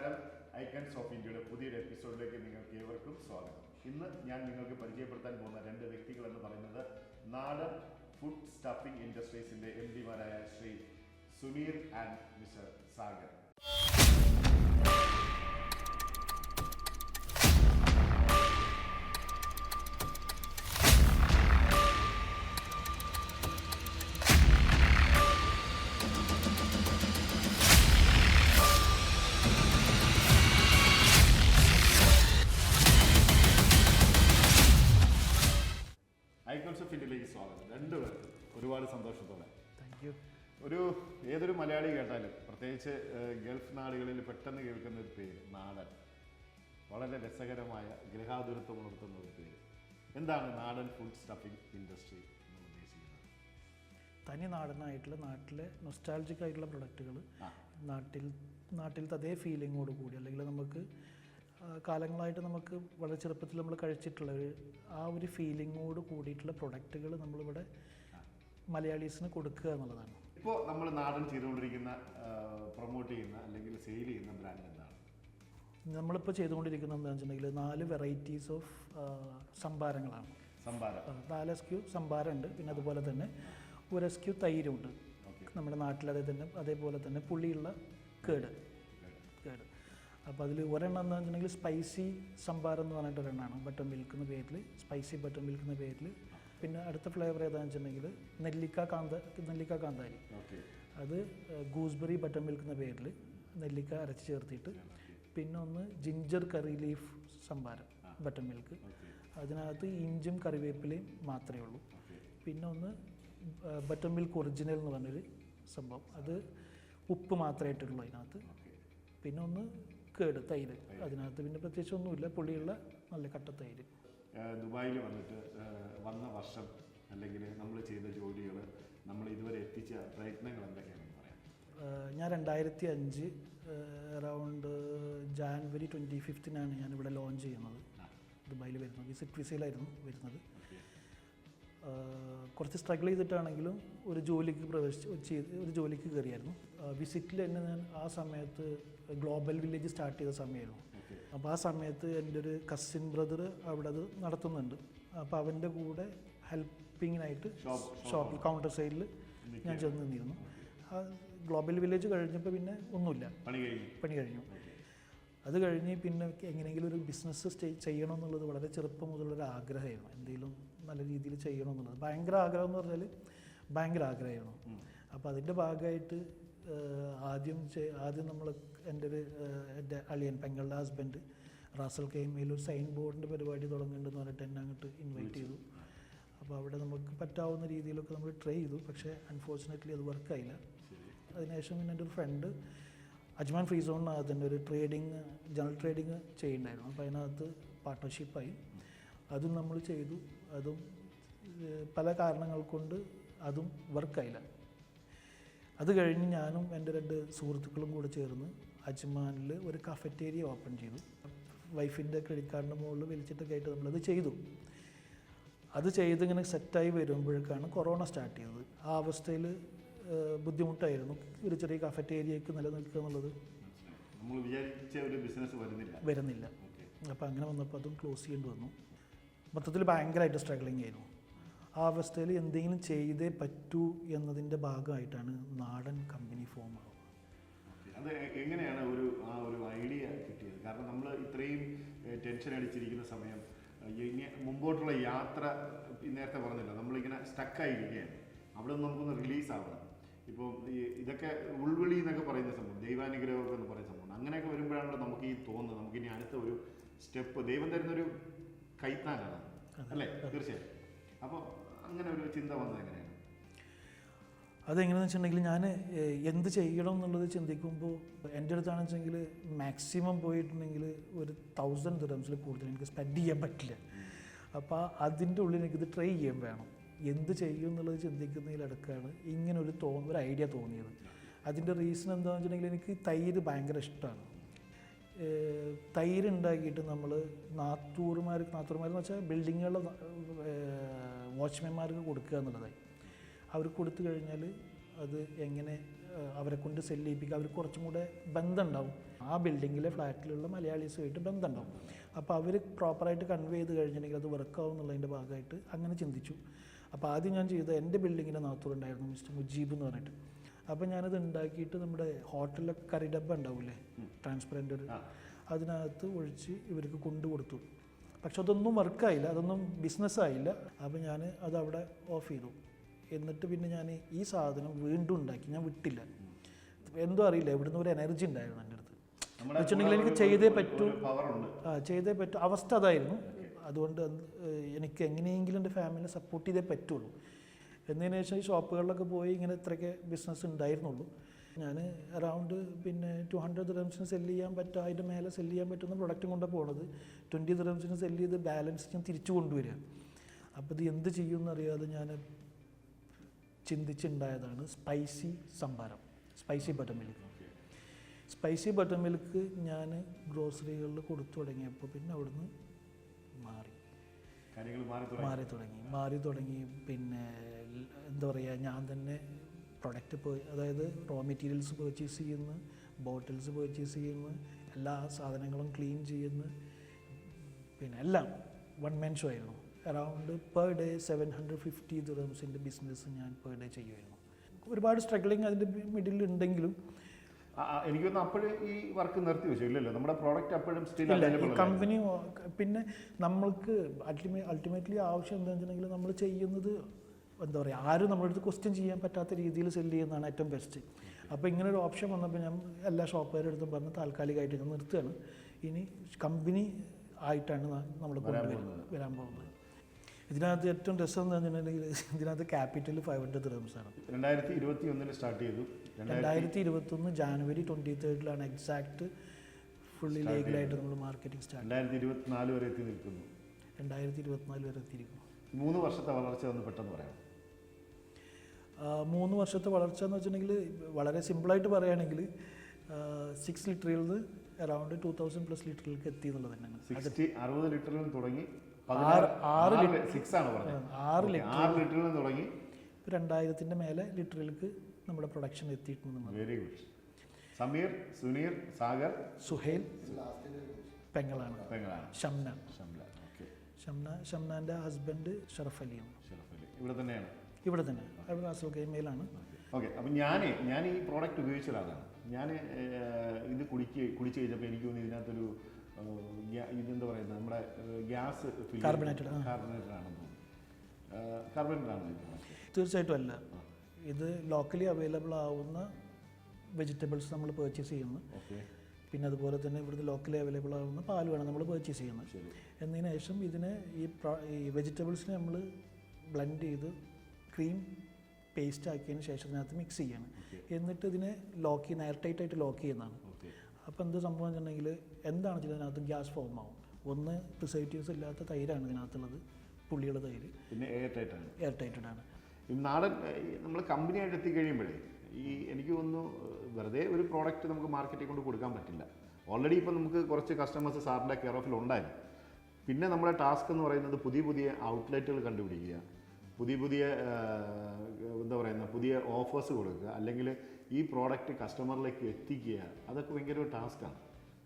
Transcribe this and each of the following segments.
നമസ്കാരം. Icons of ഇന്ത്യയുടെ പുതിയൊരു എപ്പിസോഡിലേക്ക് നിങ്ങൾക്ക് ഏവർക്കും സ്വാഗതം. ഇന്ന് ഞാൻ നിങ്ങൾക്ക് പരിചയപ്പെടുത്താൻ പോകുന്ന രണ്ട് വ്യക്തികൾ എന്ന് പറയുന്നത് നാടൻ ഫുഡ് സ്റ്റഫിംഗ് ഇൻഡസ്ട്രീസിന്റെ MD-മാരായ Shri Suneer and mister Sagar. Icons of ഇന്ത്യയിലേക്ക് സ്വാഗതം. രണ്ടുപേർക്കും ഒരുപാട് സന്തോഷത്തോടെ. Thank you. ഏതൊരു മലയാളി കേട്ടാലും പ്രത്യേകിച്ച് ഗൾഫ് നാടുകളിൽ പെട്ടെന്ന് കേൾക്കുന്ന ഒരു പേര് നാടൻ. വളരെ രസകരമായ ഗൃഹാതുരത്വം ഉണർത്തുന്ന ഒരു പേര്. എന്താണ് നാടൻ ഫുഡ് സ്റ്റഫിംഗ് ഇൻഡസ്ട്രി എന്ന് ഉദ്ദേശിക്കുന്നത്? തനി നാടനായിട്ടുള്ള നാട്ടിലെ നൊസ്റ്റാൾജിക് ആയിട്ടുള്ള പ്രൊഡക്റ്റുകൾ നാട്ടിലത്തെ അതേ ഫീലിങ്ങോട് കൂടി, അല്ലെങ്കിൽ നമുക്ക് കാലങ്ങളായിട്ട് നമുക്ക് വളരെ ചെറുപ്പത്തിൽ നമ്മൾ കഴിച്ചിട്ടുള്ള ആ ഒരു ഫീലിങ്ങോട് കൂടിയിട്ടുള്ള പ്രൊഡക്റ്റുകൾ നമ്മളിവിടെ മലയാളീസിന് കൊടുക്കുക എന്നുള്ളതാണ്. ഇപ്പോൾ നമ്മൾ നാടൻ ചെയ്തുകൊണ്ടിരിക്കുന്ന പ്രൊമോട്ട് ചെയ്യുന്ന അല്ലെങ്കിൽ സെയിൽ ചെയ്യുന്ന ബ്രാൻഡ് എന്താണ്? നമ്മളിപ്പോൾ ചെയ്തുകൊണ്ടിരിക്കുന്നത് എന്താണെന്ന് വെച്ചിട്ടുണ്ടെങ്കിൽ 4 വെറൈറ്റീസ് ഓഫ് സംഭാരങ്ങളാണ്. 4 SKU സംഭാരമുണ്ട്. പിന്നെ അതുപോലെ തന്നെ ഒരു SKU തൈരുണ്ട്. നമ്മുടെ നാട്ടിൽ അതേപോലെ തന്നെ പുളിയുള്ള കേട്. അപ്പോൾ അതിൽ ഒരെണ്ണം എന്താണെന്ന് വെച്ചിട്ടുണ്ടെങ്കിൽ സ്പൈസി സംഭാരം എന്ന് പറഞ്ഞിട്ട് ഒരെണ്ണമാണ്. ബട്ടർ മിൽക്ക് എന്ന പേരിൽ, സ്പൈസി ബട്ടർ മിൽക്ക് എന്ന പേരിൽ. പിന്നെ അടുത്ത ഫ്ലേവർ ഏതാണെന്ന് വെച്ചിട്ടുണ്ടെങ്കിൽ നെല്ലിക്ക കാന്താരി. അത് ഗൂസ്ബെറി ബട്ടർ മിൽക്ക് എന്ന പേരിൽ നെല്ലിക്ക അരച്ച് ചേർത്തിട്ട്. പിന്നെ ഒന്ന് ginger curry leaf sambharam butter milk. അതിനകത്ത് ഇഞ്ചും കറിവേപ്പിലയും മാത്രമേ ഉള്ളൂ. പിന്നെ ഒന്ന് ബട്ടർ മിൽക്ക് ഒറിജിനൽ എന്ന് പറഞ്ഞൊരു സംഭവം, അത് ഉപ്പ് മാത്രമായിട്ടുള്ളൂ അതിനകത്ത്. പിന്നെ ഒന്ന് കേട് തൈര്, അതിനകത്ത് പിന്നെ പ്രത്യേകിച്ച് ഒന്നുമില്ല, പുളിയുള്ള നല്ല കട്ട തൈര്. ദുബായിൽ വന്ന വർഷം അല്ലെങ്കിൽ നമ്മൾ ചെയ്ത ജോലികൾ, നമ്മൾ ഇതുവരെ എത്തിച്ച പ്രയത്നങ്ങൾ എന്തൊക്കെയാണെന്ന് പറയാം. ഞാൻ 2005 അറൗണ്ട് ജാനുവരി 25-നാണ് ഞാനിവിടെ ലോഞ്ച് ചെയ്യുന്നത്. ദുബായിൽ വരുന്നത് വിസിറ്റ് വിസയിലായിരുന്നു വരുന്നത്. കുറച്ച് സ്ട്രഗിൾ ചെയ്തിട്ടാണെങ്കിലും ഒരു ജോലിക്ക് കയറിയായിരുന്നു. വിസിറ്റിൽ തന്നെ ഞാൻ ആ സമയത്ത് ഗ്ലോബൽ വില്ലേജ് സ്റ്റാർട്ട് ചെയ്ത സമയമായിരുന്നു. അപ്പോൾ ആ സമയത്ത് എൻ്റെ ഒരു കസിൻ ബ്രദർ അവിടെ അത് നടത്തുന്നുണ്ട്. അപ്പോൾ അവൻ്റെ കൂടെ ഹെൽപ്പിങ്ങിനായിട്ട് ഷോപ്പിൽ കൗണ്ടർ സൈഡിൽ ഞാൻ ചെന്ന് നിന്നിരുന്നു. ആ ഗ്ലോബൽ വില്ലേജ് കഴിഞ്ഞപ്പോൾ പിന്നെ ഒന്നുമില്ല, പണി കഴിഞ്ഞു. അത് കഴിഞ്ഞ് പിന്നെ എങ്ങനെയെങ്കിലും ഒരു ബിസിനസ് ചെയ്യണമെന്നുള്ളത് വളരെ ചെറുപ്പം മുതലുള്ളൊരു ആഗ്രഹമായിരുന്നു. എന്തെങ്കിലും നല്ല രീതിയിൽ ചെയ്യണമെന്നുള്ളത് ഭയങ്കര ആഗ്രഹം എന്ന് പറഞ്ഞാൽ ഭയങ്കര ആഗ്രഹമായിരുന്നു. അപ്പോൾ അതിൻ്റെ ഭാഗമായിട്ട് ആദ്യം നമ്മൾ എൻ്റെ അളിയൻ പെങ്ങളുടെ ഹസ്ബൻഡ് റാസൽ കൈമയിൽ ഒരു സൈൻ ബോർഡിൻ്റെ പരിപാടി തുടങ്ങുന്നുണ്ടെന്ന് പറഞ്ഞിട്ട് എന്നെ അങ്ങോട്ട് ഇൻവൈറ്റ് ചെയ്തു. അപ്പോൾ അവിടെ നമുക്ക് പറ്റാവുന്ന രീതിയിലൊക്കെ നമ്മൾ ട്രൈ ചെയ്തു. പക്ഷേ അൺഫോർച്ചുനേറ്റ്ലി അത് വർക്കായില്ല. അതിനുശേഷം പിന്നെ എൻ്റെ ഒരു ഫ്രണ്ട് അജ്മാൻ ഫ്രീ സോണിനകത്ത് തന്നെ ഒരു ജനറൽ ട്രേഡിങ് ചെയ്യുന്നുണ്ടായിരുന്നു. അപ്പോൾ അതിനകത്ത് പാർട്ട്ണർഷിപ്പായി അതും നമ്മൾ ചെയ്തു. അതും പല കാരണങ്ങൾ കൊണ്ട് അതും വർക്കായില്ല. അത് കഴിഞ്ഞ് ഞാനും എൻ്റെ 2 സുഹൃത്തുക്കളും കൂടെ ചേർന്ന് അജ്മാനിൽ ഒരു കഫറ്റേരിയ ഓപ്പൺ ചെയ്തു. വൈഫിൻ്റെ ക്രെഡിറ്റ് കാർഡിൻ്റെ മുകളിൽ വലിച്ചിട്ടൊക്കെ ആയിട്ട് നമ്മളത് ചെയ്തു. അത് ചെയ്തിങ്ങനെ സെറ്റായി വരുമ്പോഴേക്കാണ് കൊറോണ സ്റ്റാർട്ട് ചെയ്തത്. ആ അവസ്ഥയിൽ ബുദ്ധിമുട്ടായിരുന്നു ഒരു ചെറിയ കഫറ്റേരിയയ്ക്ക് നിലനിൽക്കുക എന്നുള്ളത്. നമ്മൾ വിചാരിച്ച ഒരു ബിസിനസ് വരുന്നില്ല. അപ്പോൾ അങ്ങനെ വന്നപ്പോൾ അതും ക്ലോസ് ചെയ്യേണ്ടി വന്നു. മൊത്തത്തിൽ ഭയങ്കരമായിട്ട് സ്ട്രഗ്ലിംഗ് ആയിരുന്നു. ആ അവസ്ഥയിൽ എന്തെങ്കിലും ചെയ്തേ പറ്റൂ എന്നതിൻ്റെ ഭാഗമായിട്ടാണ് നാടൻ കമ്പനി ഫോം ആവുന്നത്. അത് എങ്ങനെയാണ് ആ ഒരു ഐഡിയ കിട്ടിയത്? കാരണം നമ്മൾ ഇത്രയും ടെൻഷൻ അടിച്ചിരിക്കുന്ന സമയം, മുമ്പോട്ടുള്ള യാത്ര നേരത്തെ പറഞ്ഞല്ലോ, നമ്മളിങ്ങനെ സ്റ്റക്കായിരിക്കുകയാണ്. അവിടെ നിന്ന് നമുക്കൊന്ന് റിലീസ് ആവണം. ഇപ്പോൾ ഇതൊക്കെ ഉൾവിളി എന്നൊക്കെ പറയുന്ന സംഭവം, ദൈവാനുഗ്രഹമൊക്കെ എന്ന് പറയുന്ന സംഭവം, അങ്ങനെയൊക്കെ വരുമ്പോഴാണല്ലോ നമുക്ക് ഈ തോന്നുന്നത് നമുക്കിനി അടുത്ത ഒരു സ്റ്റെപ്പ് ദൈവം തരുന്നൊരു കൈത്താനാണ്, അല്ലേ? തീർച്ചയായും. അപ്പോൾ അങ്ങനെ ഒരു ചിന്ത വന്നത് എങ്ങനെയാണ്? അതെങ്ങനെയാണെന്ന് വെച്ചിട്ടുണ്ടെങ്കിൽ ഞാൻ എന്ത് ചെയ്യണം എന്നുള്ളത് ചിന്തിക്കുമ്പോൾ എൻ്റെ അടുത്താണെന്ന് വെച്ചെങ്കിൽ മാക്സിമം പോയിട്ടുണ്ടെങ്കിൽ ഒരു 1000 ദിർഹംസിൽ കൂടുതൽ എനിക്ക് സ്പെൻഡ് ചെയ്യാൻ പറ്റില്ല. അപ്പോൾ അതിൻ്റെ ഉള്ളിൽ എനിക്കിത് ട്രൈ ചെയ്യാൻ വേണം. എന്ത് ചെയ്യും എന്നുള്ളത് ചിന്തിക്കുന്നതിലിടക്കാണ് ഇങ്ങനെ ഒരു ഐഡിയ തോന്നിയത്. അതിൻ്റെ റീസൺ എന്താണെന്ന് വെച്ചിട്ടുണ്ടെങ്കിൽ എനിക്ക് തൈര് ഭയങ്കര ഇഷ്ടമാണ്. തൈര് ഉണ്ടാക്കിയിട്ട് നമ്മൾ നാത്തൂർമാരെന്ന് വെച്ചാൽ ബിൽഡിങ്ങുകളിലെ വാച്ച്മാൻമാർക്ക് കൊടുക്കുക എന്നുള്ളതായി. അവർക്ക് കൊടുത്തു കഴിഞ്ഞാൽ അത് എങ്ങനെ അവരെ കൊണ്ട് സെല്ല് ചെയ്യിപ്പിക്കുക, അവർക്ക് കുറച്ചും കൂടെ ബന്ധം ഉണ്ടാവും, ആ ബിൽഡിങ്ങിലെ ഫ്ലാറ്റിലുള്ള മലയാളീസുമായിട്ട് ബന്ധം ഉണ്ടാവും. അപ്പോൾ അവർ പ്രോപ്പറായിട്ട് കൺവേ ചെയ്ത് കഴിഞ്ഞിട്ടുണ്ടെങ്കിൽ അത് വർക്കാവും എന്നുള്ളതിൻ്റെ ഭാഗമായിട്ട് അങ്ങനെ ചിന്തിച്ചു. അപ്പോൾ ആദ്യം ഞാൻ ചെയ്ത എൻ്റെ ബിൽഡിങ്ങിൻ്റെ നാത്തൂറുണ്ടായിരുന്നു മിസ്റ്റർ മുജീബ് എന്ന് പറഞ്ഞിട്ട്. അപ്പോൾ ഞാനത് ഉണ്ടാക്കിയിട്ട് നമ്മുടെ ഹോട്ടലിലൊക്കെ കറിഡബ്ബ ഉണ്ടാവില്ലേ, ട്രാൻസ്പെറൻ്റ് ഒരു, അതിനകത്ത് ഒഴിച്ച് ഇവർക്ക് കൊണ്ടു കൊടുത്തു. പക്ഷെ അതൊന്നും വർക്കായില്ല, അതൊന്നും ബിസിനസ്സായില്ല. അപ്പോൾ ഞാൻ അതവിടെ ഓഫ് ചെയ്തു. എന്നിട്ട് പിന്നെ ഞാൻ ഈ സാധനം വീണ്ടും ഉണ്ടാക്കി, ഞാൻ വിട്ടില്ല. എന്തോ അറിയില്ല, ഇവിടുന്ന് ഒരു എനർജി ഉണ്ടായിരുന്നു എൻ്റെ അടുത്ത്. വെച്ചിട്ടുണ്ടെങ്കിൽ എനിക്ക് ചെയ്തേ പറ്റൂ, ചെയ്തേ പറ്റൂ, അവസ്ഥ അതായിരുന്നു. അതുകൊണ്ട് എനിക്ക് എങ്ങനെയെങ്കിലും എൻ്റെ ഫാമിലിനെ സപ്പോർട്ട് ചെയ്തേ പറ്റുള്ളൂ. എന്നതിന് ശേഷം ഈ ഷോപ്പുകളിലൊക്കെ പോയി ഇങ്ങനെ ഇത്രയൊക്കെ ബിസിനസ് ഉണ്ടായിരുന്നുള്ളൂ. ഞാൻ അറൗണ്ട് പിന്നെ 200 ദിർഹംസിന് സെല്ല് ചെയ്യാൻ പറ്റുക, അതിൻ്റെ മേലെ സെല്ല് ചെയ്യാൻ പറ്റുന്ന പ്രൊഡക്റ്റും കൊണ്ടാണ് പോകുന്നത്. 20 ദിർഹംസിന് സെല്ല് ചെയ്ത് ബാലൻസ് ഞാൻ തിരിച്ചു കൊണ്ടുവരിക. അപ്പോൾ ഇത് എന്ത് ചെയ്യുമെന്നറിയാതെ ഞാൻ ചിന്തിച്ചുണ്ടായതാണ് spicy sambharam, spicy butter milk. Spicy butter milk ഞാൻ ഗ്രോസറികളിൽ കൊടുത്തു തുടങ്ങിയപ്പോൾ പിന്നെ അവിടുന്ന് മാറി തുടങ്ങി. പിന്നെ എന്താ പറയുക, ഞാൻ തന്നെ പ്രൊഡക്റ്റ് അതായത് റോ മെറ്റീരിയൽസ് പർച്ചേസ് ചെയ്യുന്നു, ബോട്ടിൽസ് പർച്ചേസ് ചെയ്യുന്നു, എല്ലാ സാധനങ്ങളും ക്ലീൻ ചെയ്യുന്നു, പിന്നെ എല്ലാം വൺ മാൻ ഷോ ആയിരുന്നു. അറൗണ്ട് പെർ ഡേ 750 ദിർഹംസിൻ്റെ ബിസിനസ് ഞാൻ പെർ ഡേ ചെയ്യുമായിരുന്നു. ഒരുപാട് സ്ട്രഗ്ലിങ് അതിൻ്റെ മിഡിൽ ഉണ്ടെങ്കിലും എനിക്ക് തോന്നുന്നു അപ്പോഴും ഈ വർക്ക് നിർത്തി വെച്ചു ഇല്ലല്ലോ, നമ്മുടെ പ്രോഡക്റ്റ് അപ്പോഴും സ്റ്റിൽ ഈ കമ്പനി. പിന്നെ നമ്മൾക്ക് അൾട്ടിമേറ്റ്ലി ആവശ്യം എന്താണെന്ന് വെച്ചിട്ടുണ്ടെങ്കിൽ നമ്മൾ ചെയ്യുന്നത് എന്താ പറയുക, ആരും നമ്മുടെ അടുത്ത് ക്വസ്റ്റ്യൻ ചെയ്യാൻ പറ്റാത്ത രീതിയിൽ സെല്ല് ചെയ്യുന്നതാണ് ഏറ്റവും ബെസ്റ്റ്. അപ്പോൾ ഇങ്ങനെ ഒരു ഓപ്ഷൻ വന്നപ്പോൾ ഞാൻ എല്ലാ ഷോപ്പുകാരുടെ അടുത്തും പറഞ്ഞ് താൽക്കാലികമായിട്ട് ഞാൻ നിർത്തുകയാണ്, ഇനി കമ്പനി ആയിട്ടാണ് നമ്മൾ വരാൻ പോകുന്നത്. ഇതിനകത്ത് ഏറ്റവും രസം എന്ന് പറഞ്ഞിട്ടുണ്ടെങ്കിൽ ഇതിനകത്ത് ക്യാപിറ്റൽ 500 ദിർഹംസാണ്. 2021 സ്റ്റാർട്ട് ചെയ്തു. 2021 ജാനുവരി 23 എക്സാക്ട് ഫുള്ളി ലീഗലായിട്ട് നമ്മൾ മാർക്കറ്റിംഗ് സ്റ്റാർട്ട്. 2024 വരെ എത്തി നിൽക്കുന്നു. 2024 വരെ എത്തിയിരിക്കുന്നു. 3 വർഷത്തെ വളർച്ച ഒന്ന് പെട്ടെന്ന് പറയാം. 3 വർഷത്തെ വളർച്ച എന്ന് വെച്ചിട്ടുണ്ടെങ്കിൽ വളരെ സിമ്പിളായിട്ട് പറയുകയാണെങ്കിൽ 6 ലിറ്ററിൽ നിന്ന് അറൗണ്ട് 2000+ ലിറ്ററിലേക്ക് എത്തി എന്നുള്ളത് തന്നെയാണ്. 60 ലിറ്ററിൽ നിന്ന് തുടങ്ങി 6 ലിറ്ററിൽ നിന്ന് തുടങ്ങി 2000-ന്റെ മേലെ ലിറ്ററിലേക്ക് നമ്മുടെ പ്രൊഡക്ഷൻ എത്തിയിട്ടുണ്ട്. Very good. സമീർ, സുനീർ, സാഗർ, സുഹേൽ പെങ്ങളാണ്. ഷംന. ഷംനാൻ്റെ ഹസ്ബൻഡ് ഷറഫ് അലിയാണ്. ഇവിടെ തന്നെയാണ്. ഇവിടെ തന്നെ, അവിടെ റാസൽ ഗൈമയിലാണ്. ഓക്കെ. അപ്പം ഞാൻ ഈ പ്രോഡക്റ്റ് ഉപയോഗിച്ച ഒരാളാണ്. ഞാൻ ഇത് കുടിച്ച് കഴിഞ്ഞപ്പോൾ എനിക്ക് തോന്നി ഇതിനകത്തൊരു ഇതെന്താ പറയുന്നത്, നമ്മുടെ ഗ്യാസ് കാർബണേറ്റഡ് ആണെന്ന് തോന്നുന്നു. കാർബണേറ്റഡ് ആണ് തീർച്ചയായിട്ടും അല്ല. ഇത് ലോക്കലി അവൈലബിൾ ആവുന്ന വെജിറ്റബിൾസ് നമ്മൾ പർച്ചേസ് ചെയ്യുന്നു. പിന്നെ അതുപോലെ തന്നെ ഇവിടുത്തെ ലോക്കലി അവൈലബിൾ ആവുന്ന പാലുമാണ് നമ്മൾ പർച്ചേസ് ചെയ്യുന്നത്. എന്നതിന് ശേഷം ഇതിനെ ഈ വെജിറ്റബിൾസിനെ നമ്മൾ ബ്ലെൻഡ് ചെയ്ത് ക്രീം പേസ്റ്റ് ആക്കിയതിന് ശേഷം ഇതിനകത്ത് മിക്സ് ചെയ്യണം. എന്നിട്ട് ഇതിനെ ലോക്ക് ചെയ്യുന്ന എയർ ടൈറ്റായിട്ട് ലോക്ക് ചെയ്യുന്നതാണ്. അപ്പോൾ എന്ത് സംഭവം വെച്ചിട്ടുണ്ടെങ്കിൽ എന്താണ് ഇതിനകത്ത് ഗ്യാസ് ഫോം ആവും. ഒന്ന് പ്രിസർവേറ്റീവ്സ് ഇല്ലാത്ത തൈരാണ് ഇതിനകത്തുള്ളത്, പുള്ളിയുള്ള തൈര്. പിന്നെ എയർ ടൈറ്റഡ് ആണ്. നാടൻ നമ്മൾ കമ്പനിയായിട്ട് എത്തിക്കഴിയുമ്പോഴേ എനിക്ക് തോന്നുന്നു വെറുതെ ഒരു പ്രോഡക്റ്റ് നമുക്ക് മാർക്കറ്റിൽ കൊണ്ട് കൊടുക്കാൻ പറ്റില്ല. ഓൾറെഡി ഇപ്പോൾ നമുക്ക് കുറച്ച് കസ്റ്റമേഴ്സ് സാറിൻ്റെ കെയർ ഓഫിൽ ഉണ്ടായിരുന്നു. പിന്നെ നമ്മുടെ ടാസ്ക് എന്ന് പറയുന്നത് പുതിയ ഔട്ട്ലെറ്റുകൾ കണ്ടുപിടിക്കുക, പുതിയ എന്താ പറയുന്ന പുതിയ ഓഫേഴ്സ് കൊടുക്കുക, അല്ലെങ്കിൽ ഈ പ്രോഡക്റ്റ് കസ്റ്റമറിലേക്ക് എത്തിക്കുക. അതൊക്കെ ഭയങ്കര ഒരു ടാസ്ക്കാണ്.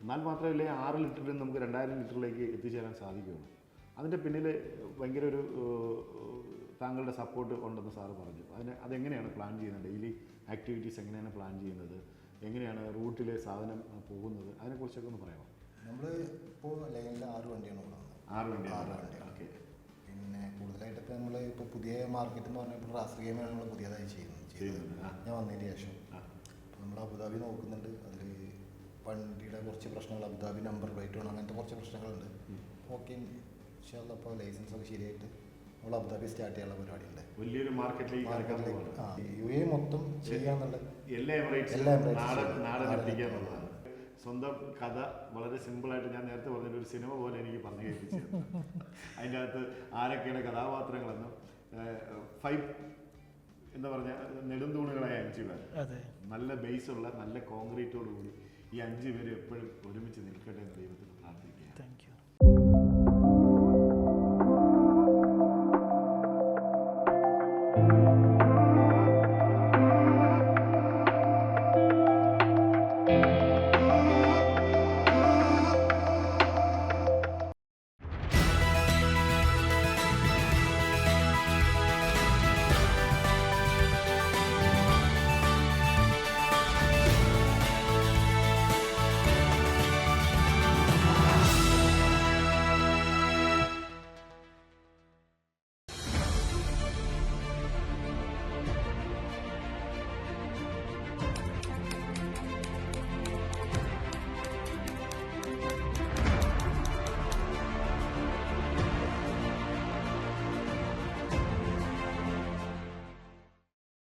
എന്നാൽ മാത്രമല്ല 6 ലിറ്ററിൽ നിന്ന് നമുക്ക് 2000 ലിറ്ററിലേക്ക് എത്തിച്ചേരാൻ സാധിക്കുകയുള്ളൂ. അതിൻ്റെ പിന്നിൽ ഭയങ്കര ഒരു താങ്കളുടെ സപ്പോർട്ട് ഉണ്ടെന്ന് സാറ് പറഞ്ഞു. അതെങ്ങനെയാണ് പ്ലാൻ ചെയ്യുന്നത്? ഡെയിലി ആക്ടിവിറ്റീസ് എങ്ങനെയാണ് പ്ലാൻ ചെയ്യുന്നത്? എങ്ങനെയാണ് റൂട്ടിലെ സാധനം പോകുന്നത്? അതിനെക്കുറിച്ചൊക്കെ ഒന്ന് പറയാമോ? നമ്മൾ ഇപ്പോൾ ലൈനിൽ 6 വണ്ടിയാണ് ഓടുന്നത്. 6 വണ്ടിയാണ്. ഓക്കെ. പിന്നെ കൂടുതലായിട്ട് ഇപ്പോൾ നമ്മൾ ഇപ്പോൾ പുതിയ മാർക്കറ്റ് എന്ന് പറഞ്ഞാൽ റാസൽ ഗെയിമാണ് നമ്മൾ പുതിയതായി ചെയ്യുന്നത്. ഞാൻ വന്നതിന് ശേഷം നമ്മൾ അബുദാബി നോക്കുന്നുണ്ട്. അതിൽ വണ്ടിയുടെ കുറച്ച് പ്രശ്നങ്ങൾ, അബുദാബി നമ്പർ പ്ലേറ്റ് വേണം, അങ്ങനത്തെ കുറച്ച് പ്രശ്നങ്ങളുണ്ട്. ഓക്കെ, ഇൻഷാല്ലാ ഇപ്പോൾ ലൈസൻസ് ഒക്കെ ശരിയായിട്ട് നമ്മൾ അബുദാബി സ്റ്റാർട്ട് ചെയ്യാനുള്ള പരിപാടിയുണ്ട്. വലിയൊരു മാർക്കറ്റിലേക്ക് UAE മൊത്തം ചെയ്യാന്നുള്ള എല്ലാ എമിറേറ്റ്സും സ്വന്തം കഥ വളരെ സിമ്പിളായിട്ട് ഞാൻ നേരത്തെ പറഞ്ഞൊരു സിനിമ പോലെ എനിക്ക് പറഞ്ഞു കേൾപ്പിച്ചു. അതിൻ്റെ അകത്ത് ആരൊക്കെയാണ് കഥാപാത്രങ്ങളെന്നും 5 എന്താ പറഞ്ഞ നെടുന്തൂണുകളായ 5 പേർ, നല്ല ബേസുള്ള നല്ല കോൺക്രീറ്റോടുകൂടി ഈ 5 പേര് എപ്പോഴും ഒരുമിച്ച് നിൽക്കട്ടെ എന്ന് ദൈവത്തിന് പ്രാർത്ഥിക്കും.